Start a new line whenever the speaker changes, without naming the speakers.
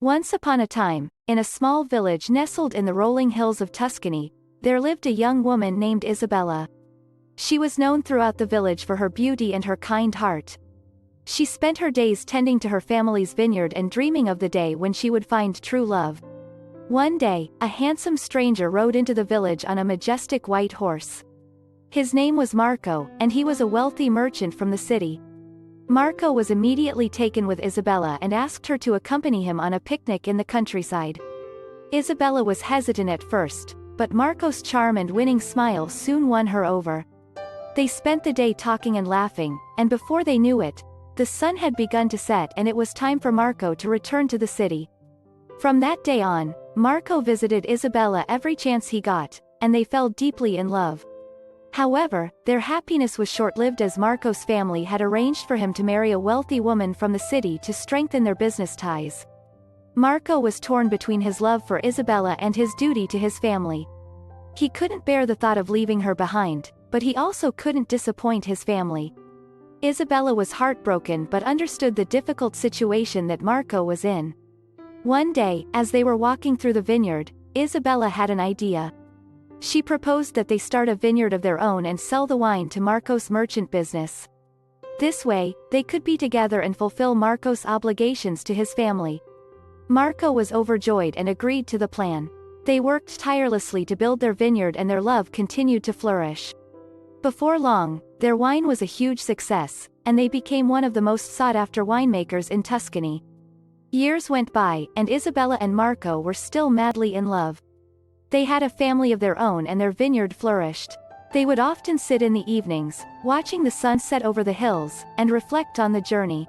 Once upon a time, in a small village nestled in the rolling hills of Tuscany, there lived a young woman named Isabella. She was known throughout the village for her beauty and her kind heart. She spent her days tending to her family's vineyard and dreaming of the day when she would find true love. One day, a handsome stranger rode into the village on a majestic white horse. His name was Marco, and he was a wealthy merchant from the city. Marco was immediately taken with Isabella and asked her to accompany him on a picnic in the countryside. Isabella was hesitant at first, but Marco's charm and winning smile soon won her over. They spent the day talking and laughing, and before they knew it, the sun had begun to set and it was time for Marco to return to the city. From that day on, Marco visited Isabella every chance he got, and they fell deeply in love. However, their happiness was short-lived as Marco's family had arranged for him to marry a wealthy woman from the city to strengthen their business ties. Marco was torn between his love for Isabella and his duty to his family. He couldn't bear the thought of leaving her behind, but he also couldn't disappoint his family. Isabella was heartbroken but understood the difficult situation that Marco was in. One day, as they were walking through the vineyard, Isabella had an idea. She proposed that they start a vineyard of their own and sell the wine to Marco's merchant business. This way, they could be together and fulfill Marco's obligations to his family. Marco was overjoyed and agreed to the plan. They worked tirelessly to build their vineyard and their love continued to flourish. Before long, their wine was a huge success, and they became one of the most sought-after winemakers in Tuscany. Years went by, and Isabella and Marco were still madly in love. They had a family of their own and their vineyard flourished. They would often sit in the evenings, watching the sun set over the hills, and reflect on the journey.